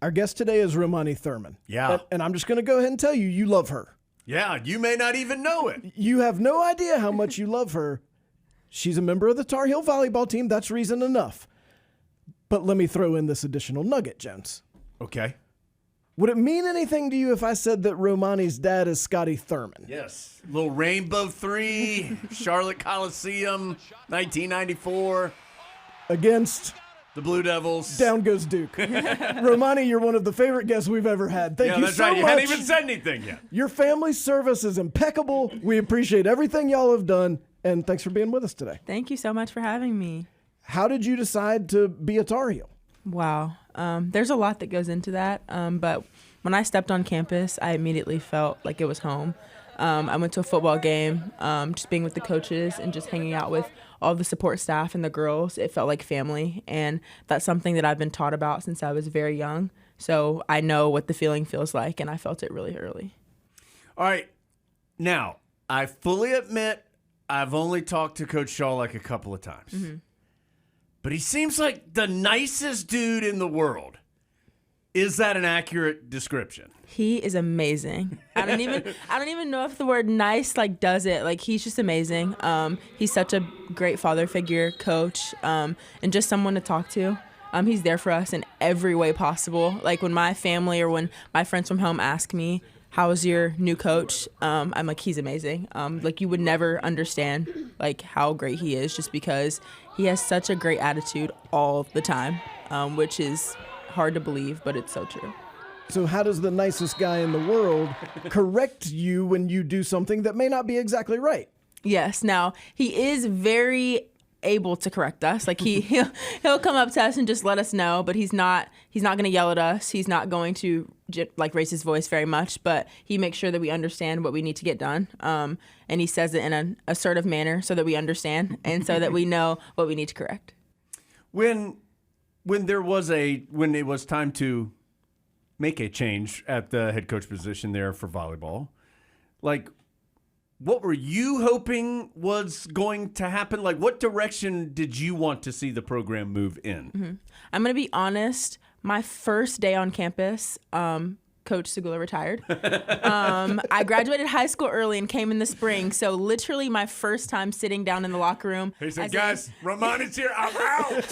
Our guest today is Romani Thurman. Yeah. And I'm just going to go ahead and tell you love her. Yeah, you may not even know it. You have no idea how much you love her. She's a member of the Tar Heel volleyball team. That's reason enough. But let me throw in this additional nugget, Jones. Okay. Would it mean anything to you if I said that Romani's dad is Scotty Thurman? Yes. Little Rainbow 3, Charlotte Coliseum, 1994. Against the Blue Devils. Down goes Duke. Romani, you're one of the favorite guests we've ever had. Thank you so much. You hadn't even said anything yet. Your family service is impeccable. We appreciate everything y'all have done, and thanks for being with us today. Thank you so much for having me. How did you decide to be a Tar Heel? Wow. There's a lot that goes into that, but when I stepped on campus, I immediately felt like it was home. I went to a football game, just being with the coaches and just hanging out with all the support staff and the girls. It felt like family, and that's something that I've been taught about since I was very young. So I know what the feeling feels like, and I felt it really early. All right. Now, I fully admit I've only talked to Coach Shaw like a couple of times. Mm-hmm. But he seems like the nicest dude in the world. Is that an accurate description? He is amazing. I don't even know if the word nice does it. He's just amazing. He's such a great father figure, coach, and just someone to talk to. He's there for us in every way possible. Like when my family or when my friends from home ask me, "How's your new coach?" I'm like, he's amazing. You would never understand how great he is just because he has such a great attitude all the time, which is hard to believe, but it's so true. So how does the nicest guy in the world correct you when you do something that may not be exactly right? Yes. Now, he is very able to correct us. He'll come up to us and just let us know, but he's not going to yell at us. He's not going to raise his voice very much, but he makes sure that we understand what we need to get done. And he says it in an assertive manner so that we understand and so that we know what we need to correct. When it was time to make a change at the head coach position there for volleyball, what were you hoping was going to happen? What direction did you want to see the program move in? Mm-hmm. I'm going to be honest. My first day on campus, Coach Segula retired. I graduated high school early and came in the spring. So literally my first time sitting down in the locker room. He said, guys, Romani's here. I'm out.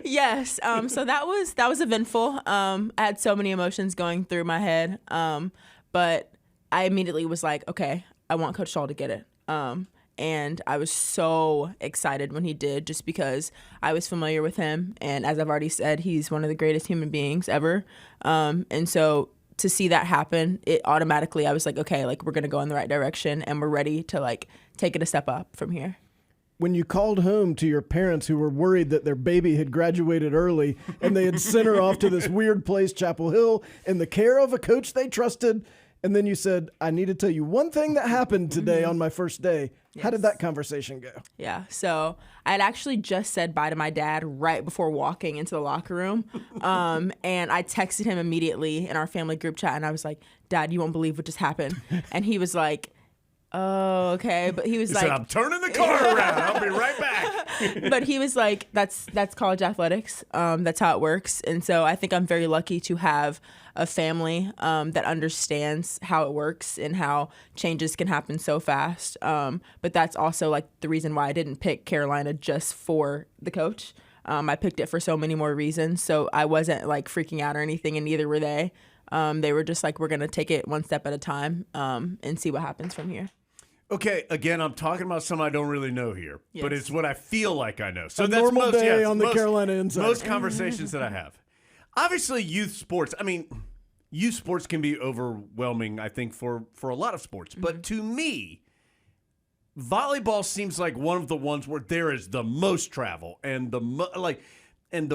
Yes. So that was eventful. I had so many emotions going through my head. But I immediately was like, okay, I want Coach Shaw to get it. And I was so excited when he did just because I was familiar with him. And as I've already said, he's one of the greatest human beings ever. And so to see that happen, it automatically, I was like, okay, we're going to go in the right direction and we're ready to take it a step up from here. When you called home to your parents who were worried that their baby had graduated early and they had sent her off to this weird place, Chapel Hill, in the care of a coach they trusted, and then you said, I need to tell you one thing that happened today on my first day. Yes. How did that conversation go? Yeah, so I had actually just said bye to my dad right before walking into the locker room. And I texted him immediately in our family group chat, and I was like, Dad, you won't believe what just happened. And he was like, oh, okay. But he was said, I'm turning the car around. I'll be right back. But he was like, that's college athletics. That's how it works. And so I think I'm very lucky to have a family that understands how it works and how changes can happen so fast. But that's also the reason why I didn't pick Carolina just for the coach. I picked it for so many more reasons. So I wasn't freaking out or anything, and neither were they. They were just we're going to take it one step at a time and see what happens from here. Okay, again, I'm talking about something I don't really know here, yes. But it's what I feel like I know. So a that's normal day on the Carolina Inside. Most conversations that I have. Obviously, youth sports can be overwhelming, I think, for a lot of sports. Mm-hmm. But to me, volleyball seems like one of the ones where there is the most travel and the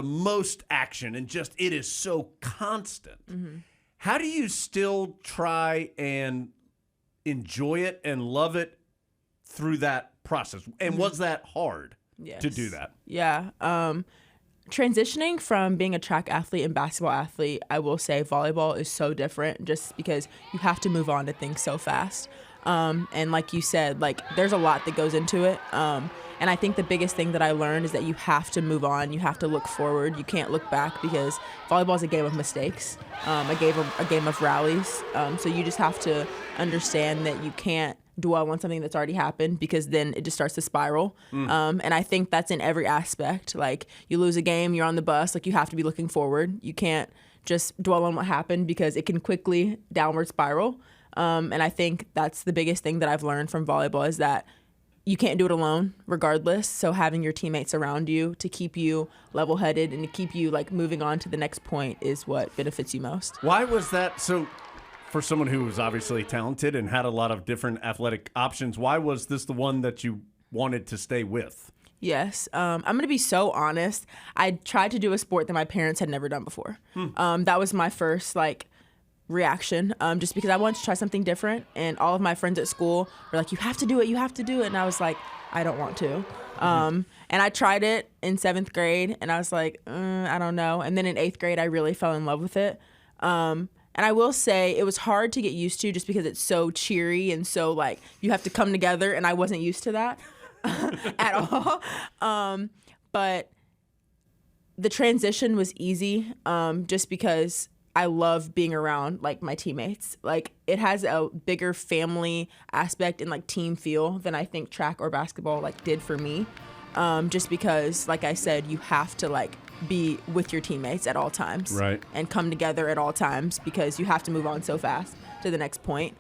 most action, and just it is so constant. Mm-hmm. How do you still try and enjoy it and love it through that process? And was that hard to do that? Yeah. Transitioning from being a track athlete and basketball athlete, I will say volleyball is so different just because you have to move on to things so fast. And like you said, there's a lot that goes into it. And I think the biggest thing that I learned is that you have to move on. You have to look forward. You can't look back because volleyball is a game of mistakes, a game of rallies. So you just have to understand that you can't dwell on something that's already happened because then it just starts to spiral. And I think that's in every aspect. Like, you lose a game, you're on the bus, like, you have to be looking forward. You can't just dwell on what happened because it can quickly downward spiral. And I think that's the biggest thing that I've learned from volleyball is that you can't do it alone regardless. So having your teammates around you to keep you level-headed and to keep you like moving on to the next point is what benefits you most. Why was that? So for someone who was obviously talented and had a lot of different athletic options, why was this the one that you wanted to stay with? Yes. I'm going to be so honest. I tried to do a sport that my parents had never done before. That was my first reaction, just because I wanted to try something different. And all of my friends at school were like, you have to do it. You have to do it. And I was like, I don't want to. And I tried it in 7th grade and I was like, I don't know. And then in 8th grade, I really fell in love with it. And I will say it was hard to get used to just because it's so cheery and so you have to come together. And I wasn't used to that at all. But the transition was easy, just because I love being around my teammates. It has a bigger family aspect and team feel than I think track or basketball did for me. Just because, like I said, you have to be with your teammates at all times, right? And come together at all times because you have to move on so fast to the next point.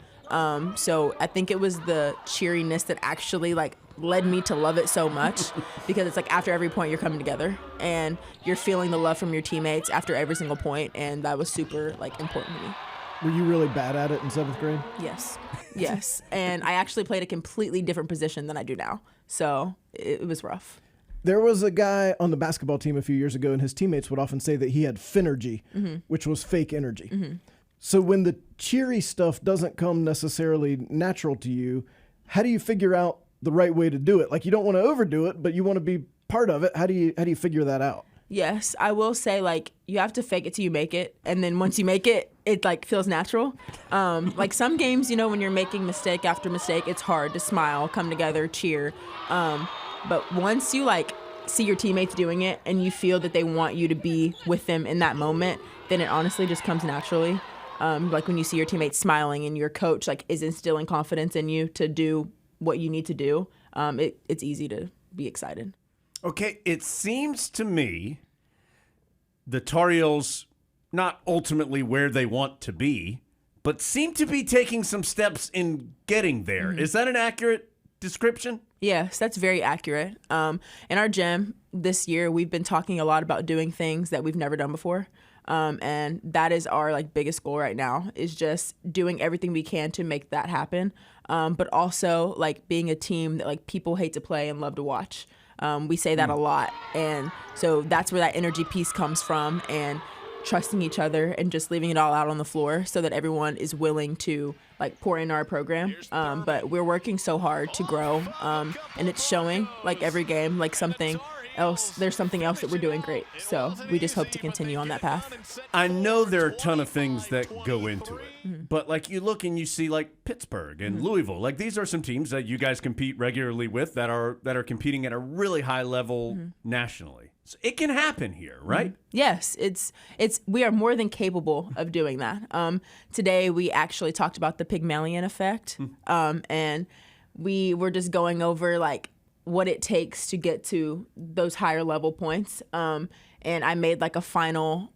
So I think it was the cheeriness that actually led me to love it so much because it's after every point you're coming together and you're feeling the love from your teammates after every single point, and that was super important to me. Were you really bad at it in 7th grade? Yes. And I actually played a completely different position than I do now. So it was rough. There was a guy on the basketball team a few years ago, and his teammates would often say that he had Finergy, which was fake energy. So when the cheery stuff doesn't come necessarily natural to you, how do you figure out the right way to do it? You don't want to overdo it, but you want to be part of it. How do you figure that out? Yes, I will say you have to fake it till you make it, and then once you make it, it feels natural. Some games, when you're making mistake after mistake, it's hard to smile, come together, cheer. But once you see your teammates doing it and you feel that they want you to be with them in that moment, then it honestly just comes naturally. When you see your teammates smiling and your coach is instilling confidence in you to do what you need to do, it's easy to be excited. Okay, it seems to me the Tar Heels not ultimately where they want to be, but seem to be taking some steps in getting there. Is that an accurate description? Yes, that's very accurate. In our gym this year, we've been talking a lot about doing things that we've never done before. And that is our biggest goal right now, is just doing everything we can to make that happen. But also being a team that people hate to play and love to watch. We say that a lot. And so that's where that energy piece comes from, and trusting each other and just leaving it all out on the floor so that everyone is willing to pour into our program. But we're working so hard to grow. And it's showing every game, there's something else that we're doing great. So we just hope to continue on that path. I know there are a ton of things that go into it, but you look and you see Pittsburgh and Louisville. These are some teams that you guys compete regularly with that are competing at a really high level nationally. So it can happen here, right? Yes, we are more than capable of doing that. Today we actually talked about the Pygmalion effect, and we were just going over what it takes to get to those higher level points. And I made a final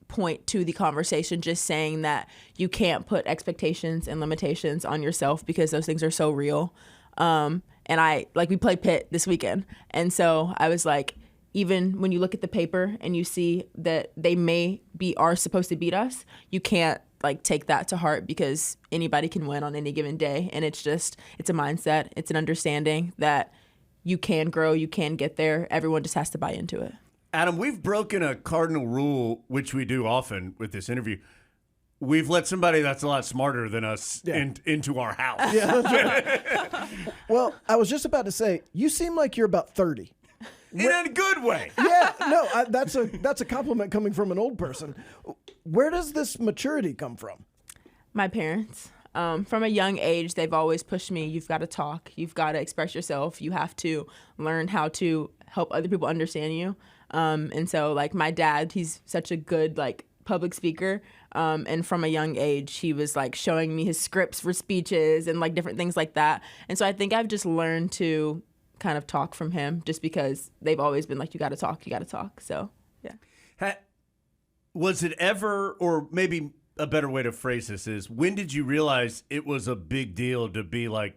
point to the conversation, just saying that you can't put expectations and limitations on yourself because those things are so real. And we played Pitt this weekend. And so I was even when you look at the paper and you see that they are supposed to beat us, you can't take that to heart because anybody can win on any given day. And it's a mindset. It's an understanding that you can grow, you can get there. Everyone just has to buy into it. Adam, we've broken a cardinal rule, which we do often with this interview. We've let somebody that's a lot smarter than us into our house. Yeah, that's right. Well, I was just about to say, you seem like you're about 30. In a good way. Yeah, no, that's a compliment coming from an old person. Where does this maturity come from? My parents. From a young age, they've always pushed me. You've got to talk. You've got to express yourself. You have to learn how to help other people understand you. And so, like, my dad, he's such a good, like, public speaker. And from a young age, he was, like, showing me his scripts for speeches and, like, different things like that. And so I think I've just learned to kind of talk from him just because they've always been like, you got to talk, you got to talk. So, yeah. Was it ever, or maybe a better way to phrase this is, when did you realize it was a big deal to be like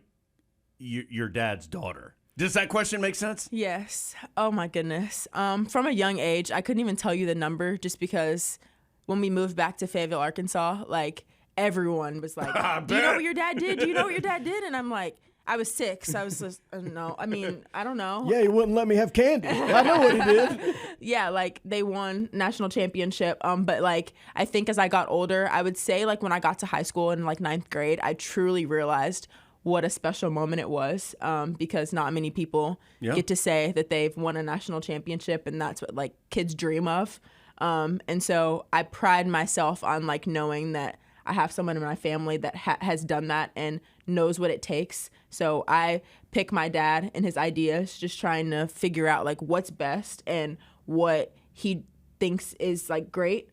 your dad's daughter? Does that question make sense? Yes. Oh my goodness. From a young age, I couldn't even tell you the number just because when we moved back to Fayetteville, Arkansas, like everyone was like, do you know what your dad did? Do you know what your dad did? And I'm like, I was 6. I was just, no, I mean, I don't know. Yeah, he wouldn't let me have candy. I know what he did. Yeah, like they won national championship. But like I think as I got older, I would say like when I got to high school in like 9th grade, I truly realized what a special moment it was, because not many people get to say that they've won a national championship, and that's what like kids dream of. And so I pride myself on like knowing that I have someone in my family that has done that and knows what it takes. So I pick my dad and his ideas, just trying to figure out like what's best and what he thinks is like great,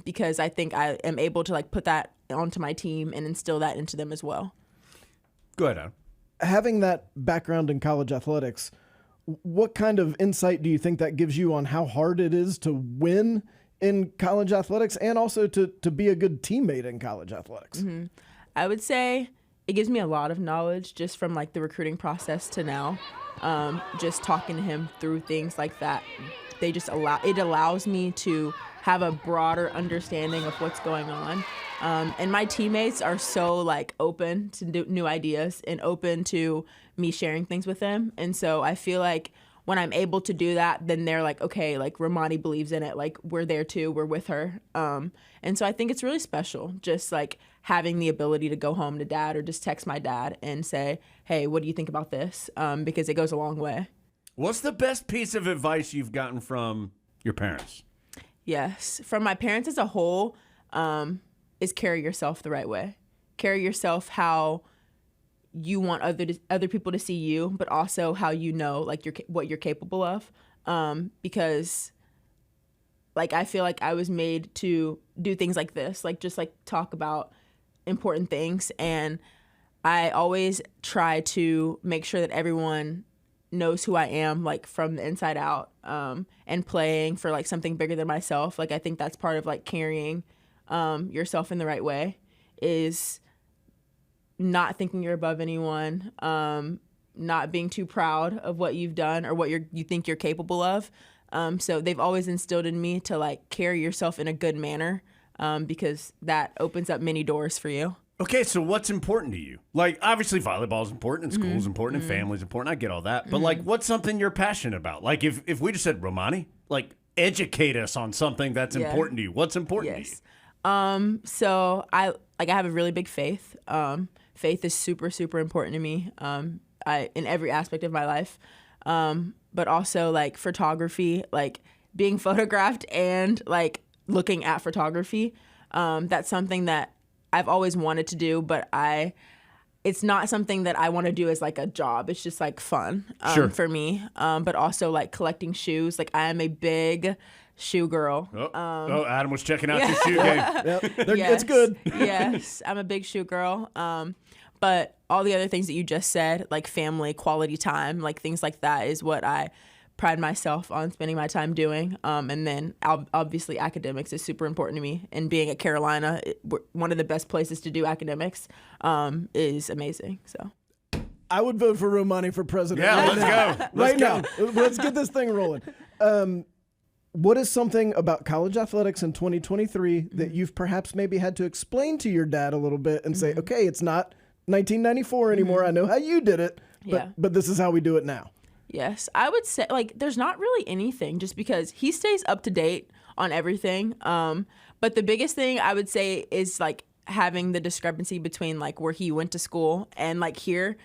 because I think I am able to like put that onto my team and instill that into them as well. Go ahead, Adam. Having that background in college athletics, what kind of insight do you think that gives you on how hard it is to win in college athletics and also to be a good teammate in college athletics? Mm-hmm. I would say it gives me a lot of knowledge just from like the recruiting process to now. Just talking to him through things like that, it allows me to have a broader understanding of what's going on. And my teammates are so like open to new ideas and open to me sharing things with them. And so I feel like when I'm able to do that, then they're like, okay, like Romani believes in it. Like we're there too, we're with her. And so I think it's really special just like having the ability to go home to dad or just text my dad and say, hey, what do you think about this? Because it goes a long way. What's the best piece of advice you've gotten from your parents? Yes. From my parents as a whole, is carry yourself the right way. Carry yourself how you want other people to see you, but also how you know like what you're capable of. Because like I feel like I was made to do things like this, like just like talk about important things, and I always try to make sure that everyone knows who I am, like from the inside out, and playing for like something bigger than myself. Like I think that's part of like carrying yourself in the right way, is not thinking you're above anyone, not being too proud of what you've done or what you think you're capable of. So they've always instilled in me to like carry yourself in a good manner, because that opens up many doors for you. Okay, so what's important to you? Like, obviously, volleyball is important, and school's important, and family's important. I get all that. But, like, what's something you're passionate about? Like, if we just said, Romani, like, educate us on something that's important to you. What's important to you? So I have a really big faith. Faith is super, super important to me, in every aspect of my life. But also, like, photography, like, being photographed and, like, looking at photography, that's something that I've always wanted to do, but it's not something that I want to do as like a job. It's just like fun for me. But also like collecting shoes. Like I am a big shoe girl. Adam was checking out your shoe game. Yep. It's good. Yes, I'm a big shoe girl. But all the other things that you just said, like family, quality time, like things like that is what I pride myself on spending my time doing. And then obviously academics is super important to me. And being at Carolina, one of the best places to do academics, is amazing. So I would vote for Romani for president. Yeah, let's go. Now. Let's get this thing rolling. What is something about college athletics in 2023 that you've perhaps maybe had to explain to your dad a little bit and say, okay, it's not 1994 anymore. I know how you did it, but this is how we do it now. Yes, I would say like there's not really anything, just because he stays up to date on everything. But the biggest thing I would say is like having the discrepancy between like where he went to school and like here,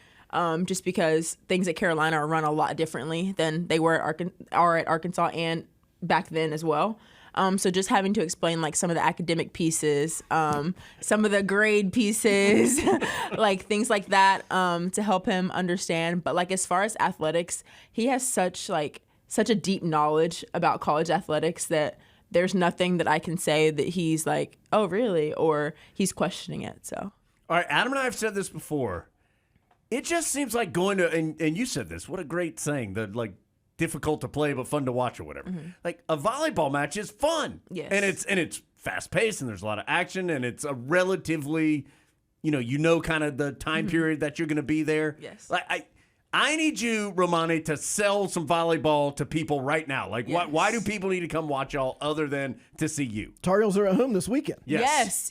just because things at Carolina are run a lot differently than they were at Arkansas and back then as well. So just having to explain like some of the academic pieces, some of the grade pieces, like things like that, to help him understand. But like as far as athletics, he has such a deep knowledge about college athletics that there's nothing that I can say that he's like, oh really, or he's questioning it. So. All right, Adam and I have said this before. It just seems like going to, and you said this, what a great saying, the like difficult to play but fun to watch or whatever. Like a volleyball match is fun. Yes. And it's fast paced and there's a lot of action and it's a relatively, kind of the time period that you're going to be there. Yes. Like I need you, Romani, to sell some volleyball to people right now. Like, Yes. why do people need to come watch y'all other than to see you? Tar Heels are at home this weekend. Yes.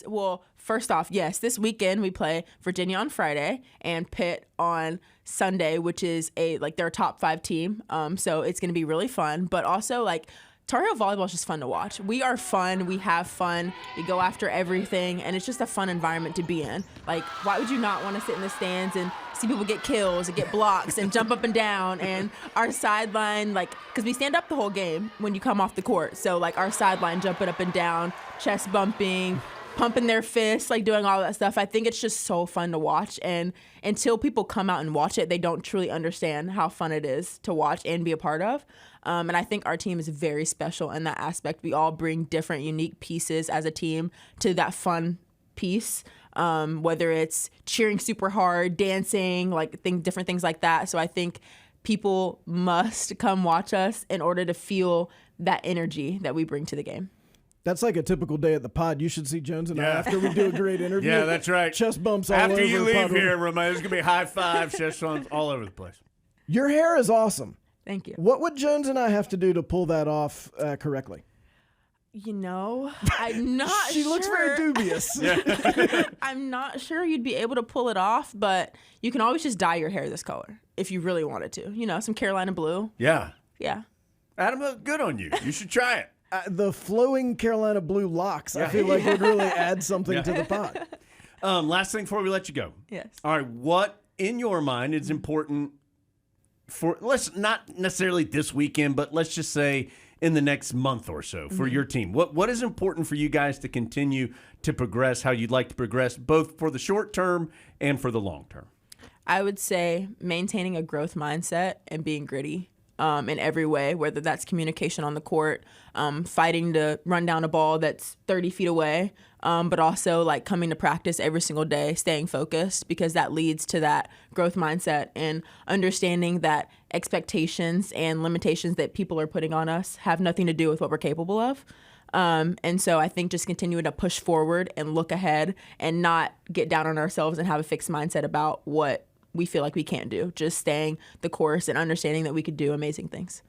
Well, first off, yes, this weekend we play Virginia on Friday and Pitt on Sunday, which is they're a top 5 team. So it's going to be really fun. But also, like, Tar Heel volleyball is just fun to watch. We are fun. We have fun. We go after everything, and it's just a fun environment to be in. Like, why would you not want to sit in the stands and see people get kills and get blocks and jump up and down? And our sideline, because we stand up the whole game when you come off the court. So, our sideline jumping up and down, chest bumping, pumping their fists, doing all that stuff. I think it's just so fun to watch. And until people come out and watch it, they don't truly understand how fun it is to watch and be a part of. And I think our team is very special in that aspect. We all bring different, unique pieces as a team to that fun piece, whether it's cheering super hard, dancing, different things like that. So I think people must come watch us in order to feel that energy that we bring to the game. That's like a typical day at the pod. You should see Jones and I after we do a great interview. Yeah, that's right. Chest bumps all over. After you leave pod here, Romani, there's going to be high fives, chest bumps all over the place. Your hair is awesome. Thank you. What would Jones and I have to do to pull that off correctly? I'm not She sure. looks very dubious. I'm not sure you'd be able to pull it off, but you can always just dye your hair this color if you really wanted to. Some Carolina blue. Yeah. Yeah. Adam, good on you. You should try it. The flowing Carolina blue locks, I feel like would really add something to the pod. Last thing before we let you go. Yes. All right. What, in your mind, is important for, let's not necessarily this weekend, but let's just say in the next month or so for your team? What is important for you guys to continue to progress, how you'd like to progress, both for the short term and for the long term? I would say maintaining a growth mindset and being gritty in every way, whether that's communication on the court, fighting to run down a ball that's 30 feet away, but also coming to practice every single day, staying focused, because that leads to that growth mindset and understanding that expectations and limitations that people are putting on us have nothing to do with what we're capable of. And so I think just continuing to push forward and look ahead and not get down on ourselves and have a fixed mindset about what we feel like we can't do, just staying the course and understanding that we could do amazing things.